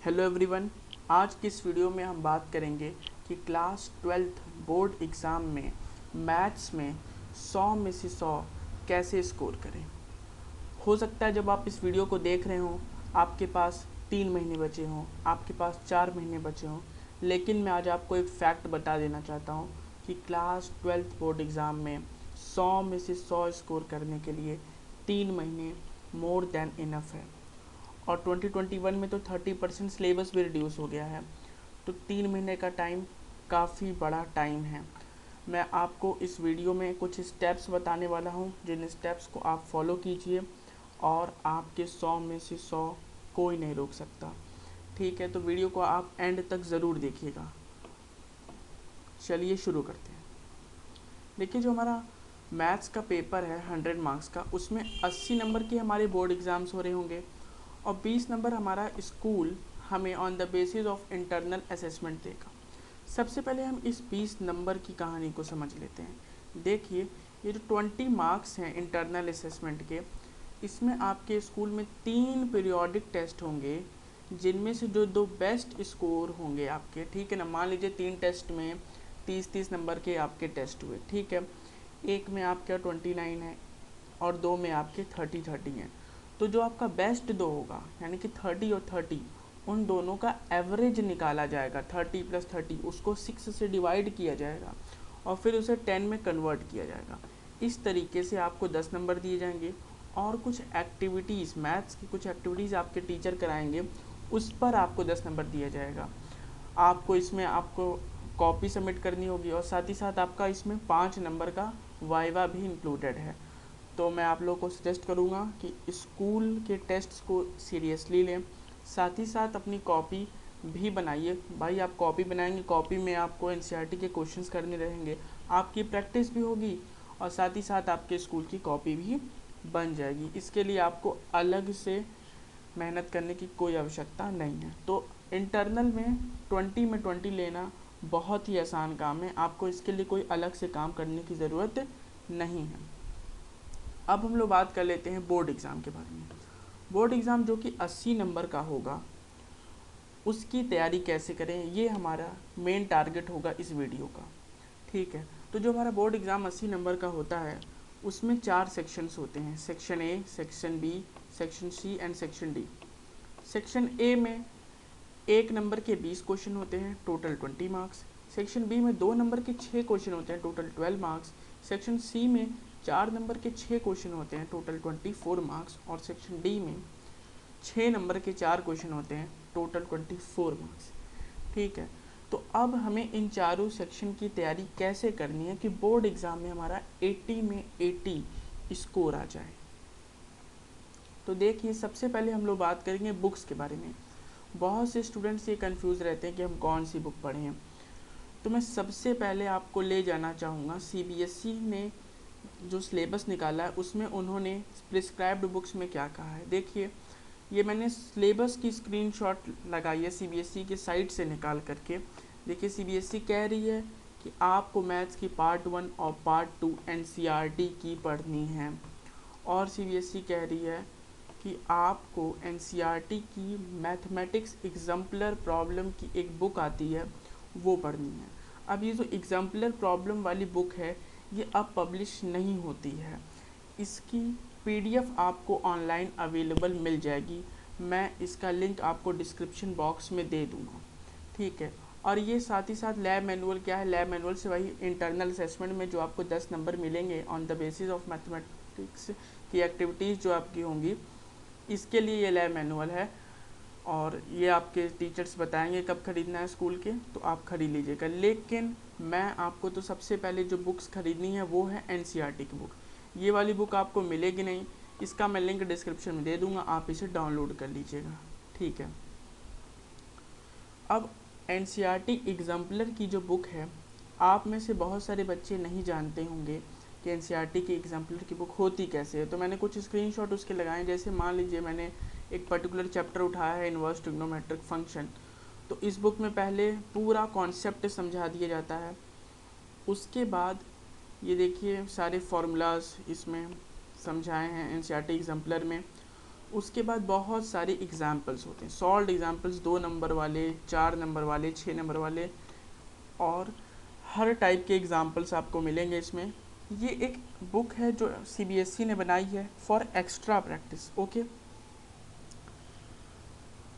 Hello everyone. आज की इस वीडियो में हम बात करेंगे कि क्लास 12th बोर्ड एग्ज़ाम में मैथ्स में 100 में से 100 कैसे स्कोर करें। हो सकता है जब आप इस वीडियो को देख रहे हों आपके पास 3 महीने बचे हों, आपके पास 4 महीने बचे हों, लेकिन मैं आज आपको एक फैक्ट बता देना चाहता हूँ कि क्लास 12th बोर्ड एग्ज़ाम में 100 में से 100 स्कोर करने के लिए 3 महीने मोर देन इनफ है। और 2021 में तो 30% सिलेबस भी रिड्यूस हो गया है, तो 3 महीने का टाइम काफ़ी बड़ा टाइम है। मैं आपको इस वीडियो में कुछ स्टेप्स बताने वाला हूं, जिन स्टेप्स को आप फॉलो कीजिए और आपके 100 में से 100 कोई नहीं रोक सकता। ठीक है, तो वीडियो को आप एंड तक ज़रूर देखिएगा। चलिए शुरू करते हैं। देखिए, जो हमारा मैथ्स का पेपर है 100 मार्क्स का, उसमें 80 नंबर के हमारे बोर्ड एग्ज़ाम्स हो रहे होंगे और 20 नंबर हमारा स्कूल हमें on the basis of internal assessment देगा। सबसे पहले हम इस 20 नंबर की कहानी को समझ लेते हैं। देखिए, ये जो 20 मार्क्स हैं इंटरनल असेसमेंट के, इसमें आपके स्कूल में 3 पीरियोडिक टेस्ट होंगे, जिनमें से जो 2 बेस्ट स्कोर होंगे आपके, ठीक है ना। मान लीजिए 3 टेस्ट में 30-30 नंबर के आपके टेस्ट हुए, ठीक है। एक में आपका 29 है और 2 में आपके 30-30 हैं। तो जो आपका बेस्ट 2 होगा, यानी कि 30 और 30, उन दोनों का एवरेज निकाला जाएगा। 30 + 30 उसको 6 से डिवाइड किया जाएगा और फिर उसे 10 में कन्वर्ट किया जाएगा। इस तरीके से आपको 10 नंबर दिए जाएंगे और कुछ एक्टिविटीज़, मैथ्स की कुछ एक्टिविटीज़ आपके टीचर कराएंगे, उस पर आपको 10 नंबर दिया जाएगा। आपको इसमें आपको कॉपी सबमिट करनी होगी और साथ ही साथ आपका इसमें 5 नंबर का वाइवा भी इंक्लूडेड है। तो मैं आप लोगों को सजेस्ट करूँगा कि स्कूल के टेस्ट्स को सीरियसली लें, साथ ही साथ अपनी कॉपी भी बनाइए। भाई, आप कॉपी बनाएंगे, कॉपी में आपको एनसीईआरटी के क्वेश्चंस करने रहेंगे, आपकी प्रैक्टिस भी होगी और साथ ही साथ आपके स्कूल की कॉपी भी बन जाएगी। इसके लिए आपको अलग से मेहनत करने की कोई आवश्यकता नहीं है। तो इंटरनल में 20 में 20 लेना बहुत ही आसान काम है, आपको इसके लिए कोई अलग से काम करने की ज़रूरत नहीं है। अब हम लोग बात कर लेते हैं बोर्ड एग्ज़ाम के बारे में। बोर्ड एग्ज़ाम जो कि 80 नंबर का होगा, उसकी तैयारी कैसे करें, ये हमारा मेन टारगेट होगा इस वीडियो का। ठीक है, तो जो हमारा बोर्ड एग्ज़ाम 80 नंबर का होता है, उसमें 4 सेक्शंस होते हैं, section A, section B, section C and section D. Section A में 1 नंबर के 20 क्वेश्चन होते हैं, टोटल 20 मार्क्स। सेक्शन बी में 2 नंबर के 6 क्वेश्चन होते हैं, टोटल 12 मार्क्स। सेक्शन सी में 4 नंबर के 6 क्वेश्चन होते हैं, टोटल 24 मार्क्स। और सेक्शन डी में 6 नंबर के 4 क्वेश्चन होते हैं, टोटल 24 मार्क्स। ठीक है, तो अब हमें इन चारों सेक्शन की तैयारी कैसे करनी है कि बोर्ड एग्ज़ाम में हमारा 80 में 80 स्कोर आ जाए। तो देखिए, सबसे पहले हम लोग बात करेंगे बुक्स के बारे में। बहुत से स्टूडेंट्स ये कंफ्यूज रहते हैं कि हम कौन सी बुक पढ़ें। तो मैं सबसे पहले आपको ले जाना चाहूँगा, सीबीएसई ने जो सिलेबस निकाला है उसमें उन्होंने प्रिस्क्राइब्ड बुक्स में क्या कहा है। देखिए, ये मैंने सिलेबस की स्क्रीनशॉट लगाई है सीबीएसई के साइट से निकाल करके। देखिए, सीबीएसई कह रही है कि आपको मैथ्स की पार्ट 1 और पार्ट 2 एनसीईआरटी की पढ़नी है, और सीबीएसई कह रही है कि आपको एनसीईआरटी की मैथमेटिक्स एग्जाम्पलर प्रॉब्लम की एक बुक आती है, वो पढ़नी है। अब ये जो एग्जाम्पलर प्रॉब्लम वाली बुक है, ये अब पब्लिश नहीं होती है, इसकी पीडीएफ आपको ऑनलाइन अवेलेबल मिल जाएगी। मैं इसका लिंक आपको डिस्क्रिप्शन बॉक्स में दे दूँगा, ठीक है। और ये साथ ही साथ लैब मैनुअल क्या है, लैब मैनुअल से वही इंटरनल असेसमेंट में जो आपको 10 नंबर मिलेंगे on the basis of mathematics की एक्टिविटीज़ जो आपकी होंगी, इसके लिए ये लैब मैनुअल है। और ये आपके टीचर्स बताएंगे कब ख़रीदना है स्कूल के, तो आप ख़रीद लीजिएगा। लेकिन मैं आपको तो सबसे पहले जो बुक्स ख़रीदनी है वो है एनसीईआरटी की बुक। ये वाली बुक आपको मिलेगी नहीं, इसका मैं लिंक डिस्क्रिप्शन में दे दूँगा, आप इसे डाउनलोड कर लीजिएगा, ठीक है। अब एनसीईआरटी एग्जाम्पलर की जो बुक है, आप में से बहुत सारे बच्चे नहीं जानते होंगे कि एनसीईआरटी की एग्जाम्पलर की बुक होती कैसे है। तो मैंने कुछ स्क्रीनशॉट उसके लगाए। जैसे मान लीजिए मैंने एक पर्टिकुलर चैप्टर उठाया है, इन्वर्स ट्रिग्नोमेट्रिक फंक्शन, तो इस बुक में पहले पूरा कॉन्सेप्ट समझा दिया जाता है। उसके बाद ये देखिए सारे फार्मूलाज इसमें समझाए हैं एनसीईआरटी एग्जाम्पलर में। उसके बाद बहुत सारे एग्जाम्पल्स होते हैं, सॉल्व एग्जाम्पल्स 2 नंबर वाले, 4 नंबर वाले, 6 नंबर वाले, और हर टाइप के एग्जाम्पल्स आपको मिलेंगे इसमें। ये एक बुक है जो CBSE ने बनाई है for extra practice, okay.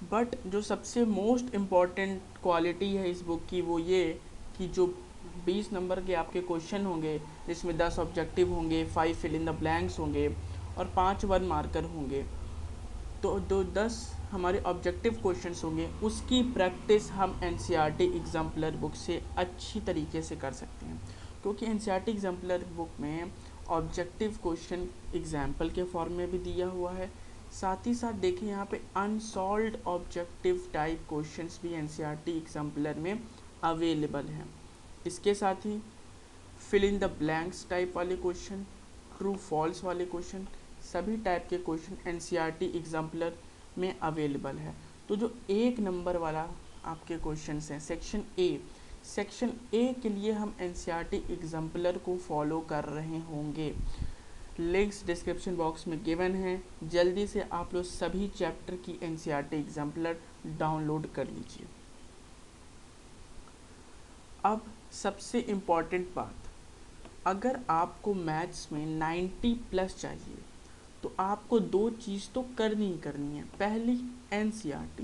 But जो सबसे मोस्ट इम्पॉर्टेंट क्वालिटी है इस बुक की वो ये कि जो 20 नंबर के आपके क्वेश्चन होंगे, जिसमें 10 ऑब्जेक्टिव होंगे, 5 फिल इन द ब्लैंक्स होंगे और 5 वन मार्कर होंगे, तो जो 10 हमारे ऑब्जेक्टिव क्वेश्चंस होंगे उसकी प्रैक्टिस हम NCERT एग्जाम्पलर बुक से अच्छी तरीके से कर सकते हैं, क्योंकि NCERT एग्जाम्पलर बुक में ऑब्जेक्टिव क्वेश्चन एग्जाम्पल के फॉर्म में भी दिया हुआ है, साथ ही साथ देखिए यहाँ पे अनसॉल्व्ड ऑब्जेक्टिव टाइप क्वेश्चंस भी NCERT एग्जाम्पलर में अवेलेबल हैं। इसके साथ ही fill in the blanks type वाले क्वेश्चन, ट्रू फॉल्स वाले क्वेश्चन, सभी टाइप के क्वेश्चन NCERT एग्जाम्पलर में अवेलेबल है। तो जो 1 नंबर वाला आपके क्वेश्चंस हैं सेक्शन ए के लिए हम NCERT एग्जाम्पलर को फॉलो कर रहे होंगे। लिंक्स डिस्क्रिप्शन बॉक्स में गिवन है, जल्दी से आप लोग सभी चैप्टर की NCERT एग्जाम्पलर डाउनलोड कर लीजिए। अब सबसे इम्पॉर्टेंट बात, अगर आपको मैथ्स में 90 प्लस चाहिए तो आपको 2 चीज़ तो करनी ही करनी है। पहली NCERT,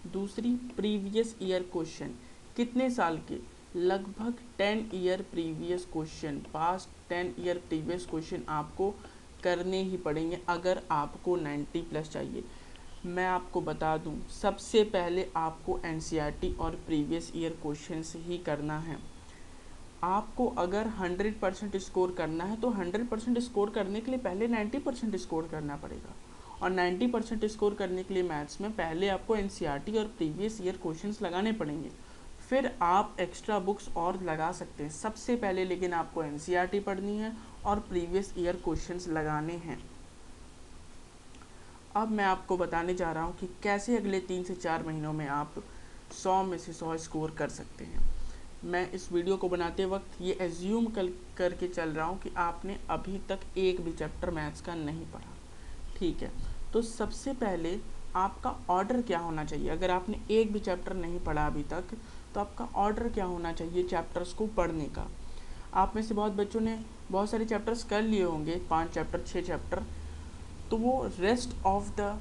दूसरी प्रीवियस ईयर क्वेश्चन, कितने साल के, लगभग 10 year previous question, past 10 year previous question आपको करने ही पड़ेंगे अगर आपको 90 प्लस चाहिए। मैं आपको बता दूं, सबसे पहले आपको NCERT और प्रीवियस ईयर क्वेश्चन ही करना है। आपको अगर 100% स्कोर करना है तो 100% स्कोर करने के लिए पहले 90% स्कोर करना पड़ेगा, और 90% स्कोर करने के लिए मैथ्स में पहले आपको NCERT और प्रीवियस ईयर क्वेश्चंस लगाने पड़ेंगे, फिर आप एक्स्ट्रा बुक्स और लगा सकते हैं। सबसे पहले लेकिन आपको NCERT पढ़नी है और प्रीवियस ईयर क्वेश्चंस लगाने हैं। अब मैं आपको बताने जा रहा हूँ कि कैसे अगले 3 से 4 महीनों में आप 100 में से 100 स्कोर कर सकते हैं। मैं इस वीडियो को बनाते वक्त ये एज्यूम करके चल रहा हूँ कि आपने अभी तक एक भी चैप्टर मैथ्स का नहीं पढ़ा, ठीक है। तो सबसे पहले आपका ऑर्डर क्या होना चाहिए, अगर आपने एक भी चैप्टर नहीं पढ़ा अभी तक तो आपका ऑर्डर क्या होना चाहिए चैप्टर्स को पढ़ने का। आप में से बहुत बच्चों ने बहुत सारे चैप्टर्स कर लिए होंगे, 5 चैप्टर 6 चैप्टर, तो वो रेस्ट ऑफ द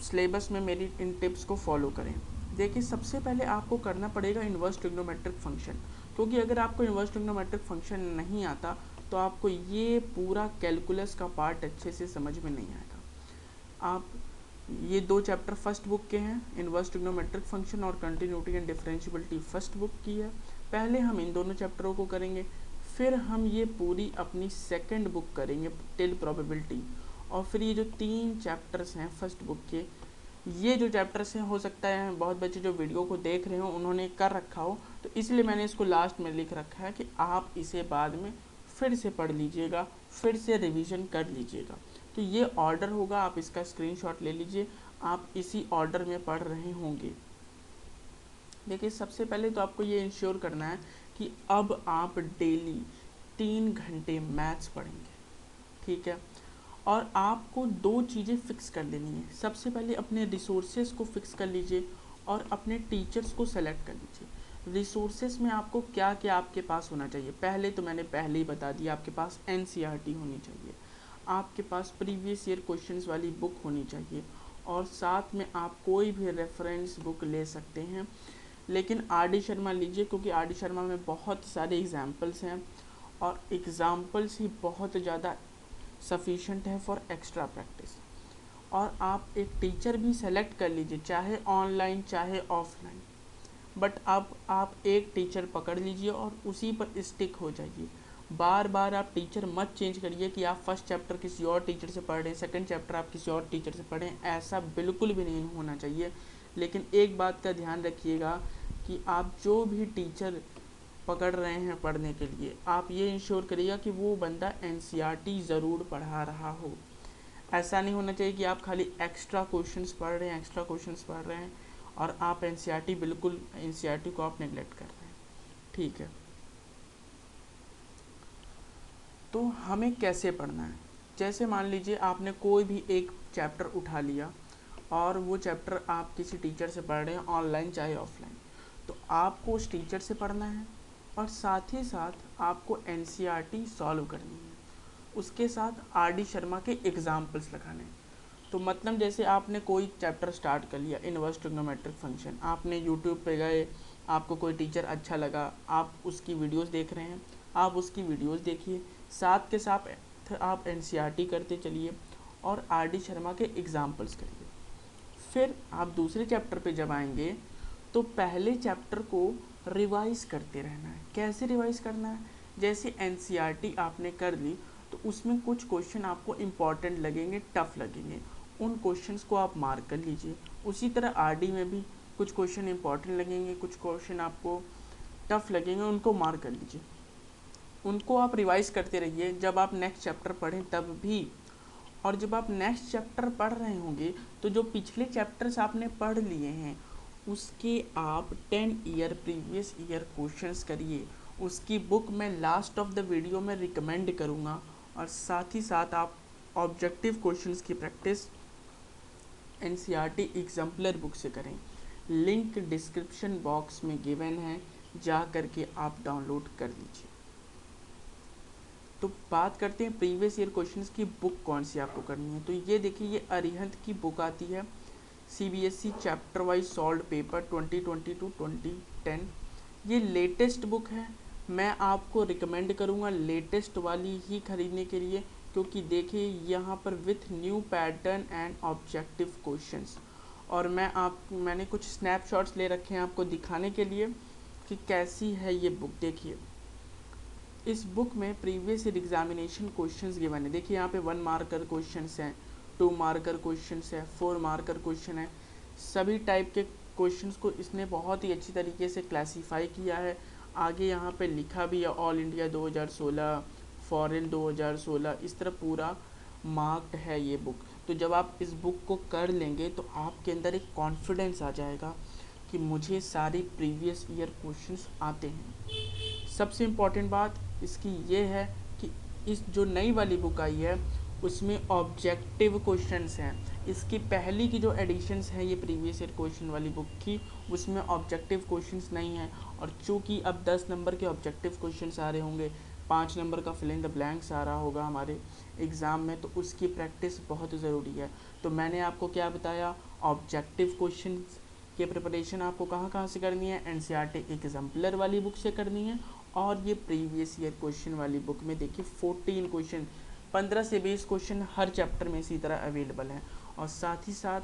सिलेबस में मेरी इन टिप्स को फॉलो करें। देखिए, सबसे पहले आपको करना पड़ेगा इन्वर्स ट्रिग्नोमेट्रिक फंक्शन, क्योंकि अगर आपको इन्वर्स ट्रिग्नोमेट्रिक फंक्शन नहीं आता तो आपको ये पूरा कैलकुलस का पार्ट अच्छे से समझ में नहीं आएगा। आप ये 2 चैप्टर फर्स्ट बुक के हैं, इन्वर्स ट्रिग्नोमेट्रिक फंक्शन और continuity and differentiability first book की है। पहले हम इन दोनों चैप्टरों को करेंगे, फिर हम ये पूरी अपनी सेकंड बुक करेंगे टिल प्रोबेबिलिटी, और फिर ये जो 3 चैप्टर्स हैं फर्स्ट बुक के, ये जो चैप्टर्स हैं हो सकता है बहुत बच्चे जो वीडियो को देख रहे हो उन्होंने कर रखा हो, तो इसलिए मैंने इसको लास्ट में लिख रखा है कि आप इसे बाद में फिर से पढ़ लीजिएगा, फिर से रिवीजन कर लीजिएगा। तो ये ऑर्डर होगा, आप इसका स्क्रीनशॉट ले लीजिए, आप इसी ऑर्डर में पढ़ रहे होंगे। देखिए, सबसे पहले तो आपको ये इंश्योर करना है कि अब आप डेली 3 घंटे मैथ्स पढ़ेंगे, ठीक है। और आपको 2 चीज़ें फ़िक्स कर लेनी है। सबसे पहले अपने रिसोर्सेज को फ़िक्स कर लीजिए और अपने टीचर्स को सेलेक्ट कर लीजिए। रिसोर्सेज में आपको क्या क्या आपके पास होना चाहिए, पहले तो मैंने पहले ही बता दिया, आपके पास NCERT होनी चाहिए, आपके पास प्रीवियस ईयर क्वेश्चंस वाली बुक होनी चाहिए, और साथ में आप कोई भी रेफरेंस बुक ले सकते हैं, लेकिन RD शर्मा लीजिए, क्योंकि RD शर्मा में बहुत सारे एग्जाम्पल्स हैं और एग्ज़ाम्पल्स ही बहुत ज़्यादा सफिशेंट है फॉर एक्स्ट्रा प्रैक्टिस। और आप एक टीचर भी सेलेक्ट कर लीजिए, चाहे ऑनलाइन चाहे ऑफलाइन, बट अब आप एक टीचर पकड़ लीजिए और उसी पर स्टिक हो जाइए। बार बार आप टीचर मत चेंज करिए कि आप फर्स्ट चैप्टर किसी और टीचर से पढ़ रहे हैं, सेकंड चैप्टर आप किसी और टीचर से पढ़ें, ऐसा बिल्कुल भी नहीं होना चाहिए। लेकिन एक बात का ध्यान रखिएगा कि आप जो भी टीचर पकड़ रहे हैं पढ़ने के लिए, आप ये इंश्योर करिएगा कि वो बंदा NCERT ज़रूर पढ़ा रहा हो। ऐसा नहीं होना चाहिए कि आप खाली एक्स्ट्रा क्वेश्चंस पढ़ रहे हैं और आप NCERT को आप नेगलेक्ट कर रहे हैं, ठीक है। तो हमें कैसे पढ़ना है, जैसे मान लीजिए आपने कोई भी एक चैप्टर उठा लिया और वो चैप्टर आप किसी टीचर से पढ़ रहे हैं, ऑनलाइन चाहे ऑफलाइन, तो आपको उस टीचर से पढ़ना है और साथ ही साथ आपको एनसीईआरटी सॉल्व करनी है, उसके साथ आर डी शर्मा के एग्जाम्पल्स लगाने हैं। तो मतलब जैसे आपने कोई चैप्टर स्टार्ट कर लिया, इनवर्स ट्रिग्नोमेट्रिक फंक्शन, आपने यूट्यूब पे गए, आपको कोई टीचर अच्छा लगा, आप उसकी वीडियोस देख रहे हैं, आप उसकी वीडियोस देखिए, साथ के साथ आप एनसीईआरटी करते चलिए और आर डी शर्मा के एग्जाम्पल्स करिए। फिर आप दूसरे चैप्टर पे जब आएंगे तो पहले चैप्टर को रिवाइज करते रहना है। कैसे रिवाइज करना है? जैसे एनसीईआरटी आपने कर ली तो उसमें कुछ क्वेश्चन आपको इम्पॉर्टेंट लगेंगे, टफ लगेंगे, उन क्वेश्चंस को आप मार्क कर लीजिए। उसी तरह आरडी में भी कुछ क्वेश्चन इम्पॉर्टेंट लगेंगे, कुछ क्वेश्चन आपको टफ लगेंगे, उनको मार्क कर लीजिए। उनको आप रिवाइज करते रहिए जब आप नेक्स्ट चैप्टर पढ़ें तब भी। और जब आप नेक्स्ट चैप्टर पढ़ रहे होंगे तो जो पिछले चैप्टर्स आपने पढ़ लिए हैं उसके आप 10 ईयर प्रीवियस ईयर क्वेश्चंस करिए। उसकी बुक मैं लास्ट ऑफ द वीडियो में रिकमेंड करूँगा। और साथ ही साथ आप ऑब्जेक्टिव क्वेश्चंस की प्रैक्टिस एनसीईआरटी एग्जाम्पलर बुक से करें। लिंक डिस्क्रिप्शन बॉक्स में गिवन है, जा करके आप डाउनलोड कर लीजिए। तो बात करते हैं प्रीवियस ईयर क्वेश्चंस की बुक कौन सी आपको करनी है। तो ये देखिए, ये अरिहंत की बुक आती है, CBSE chapter wise solved paper 2020-2010। ये लेटेस्ट बुक है, मैं आपको रिकमेंड करूँगा लेटेस्ट वाली ही खरीदने के लिए, क्योंकि देखिए यहाँ पर with new pattern and objective questions. और मैंने कुछ स्नैपशॉट्स ले रखे हैं आपको दिखाने के लिए कि कैसी है ये बुक। देखिए इस बुक में previous year examination questions given है। देखिए यहाँ पे 1 मार्कर क्वेश्चंस हैं, 2 मार्कर क्वेश्चंस है, 4 मार्कर क्वेश्चन है। सभी टाइप के क्वेश्चंस को इसने बहुत ही अच्छी तरीके से क्लासीफाई किया है। आगे यहाँ पे लिखा भी है ऑल इंडिया 2016, फॉरेन 2016, इस तरह पूरा मार्क्ड है ये बुक। तो जब आप इस बुक को कर लेंगे तो आपके अंदर एक कॉन्फिडेंस आ जाएगा कि मुझे सारी प्रीवियस ईयर क्वेश्चंस आते हैं। सबसे इम्पॉर्टेंट बात इसकी ये है कि इस जो नई वाली बुक आई है उसमें ऑब्जेक्टिव क्वेश्चंस हैं। इसकी पहली की जो एडिशंस हैं ये प्रीवियस ईयर क्वेश्चन वाली बुक की, उसमें ऑब्जेक्टिव क्वेश्चंस नहीं हैं। और चूँकि अब 10 नंबर के ऑब्जेक्टिव क्वेश्चंस आ रहे होंगे, 5 नंबर का फिल इन द ब्लैंक्स आ रहा होगा हमारे एग्ज़ाम में, तो उसकी प्रैक्टिस बहुत ज़रूरी है। तो मैंने आपको क्या बताया, ऑब्जेक्टिव क्वेश्चन की प्रिपरेशन आपको कहाँ कहाँ से करनी है, एनसीईआरटी एग्जाम्पलर वाली बुक से करनी है। और ये प्रीवियस ईयर क्वेश्चन वाली बुक में देखिए 14 क्वेश्चन, 15 से 20 क्वेश्चन हर चैप्टर में इसी तरह अवेलेबल हैं। और साथ ही साथ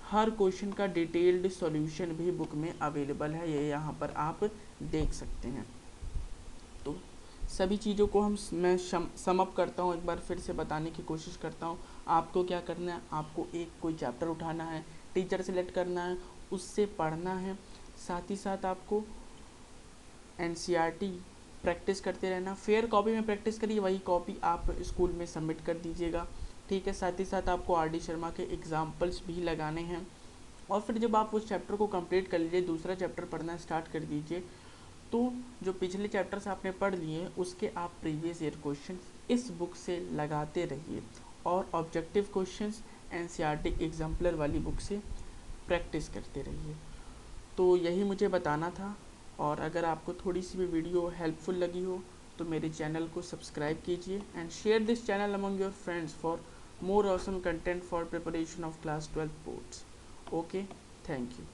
हर क्वेश्चन का डिटेल्ड सॉल्यूशन भी बुक में अवेलेबल है, ये यहाँ पर आप देख सकते हैं। तो सभी चीज़ों को मैं सम अप करता हूँ, एक बार फिर से बताने की कोशिश करता हूँ। आपको क्या करना है, आपको कोई चैप्टर उठाना है, टीचर सेलेक्ट करना है, उससे पढ़ना है। साथ ही साथ आपको एनसीईआरटी प्रैक्टिस करते रहना। फेयर कॉपी में प्रैक्टिस करिए, वही कॉपी आप स्कूल में सबमिट कर दीजिएगा, ठीक है। साथ ही साथ आपको आर डी शर्मा के एग्जाम्पल्स भी लगाने हैं। और फिर जब आप उस चैप्टर को कंप्लीट कर लीजिए, दूसरा चैप्टर पढ़ना स्टार्ट कर दीजिए, तो जो पिछले चैप्टर्स आपने पढ़ लिए उसके आप प्रीवियस ईयर क्वेश्चन इस बुक से लगाते रहिए और ऑब्जेक्टिव क्वेश्चंस एनसीईआरटी एग्जाम्पलर वाली बुक से प्रैक्टिस करते रहिए। तो यही मुझे बताना था। और अगर आपको थोड़ी सी भी वीडियो हेल्पफुल लगी हो तो मेरे चैनल को सब्सक्राइब कीजिए and share this channel among your friends for more awesome content for preparation of class 12 boards. Okay, thank you.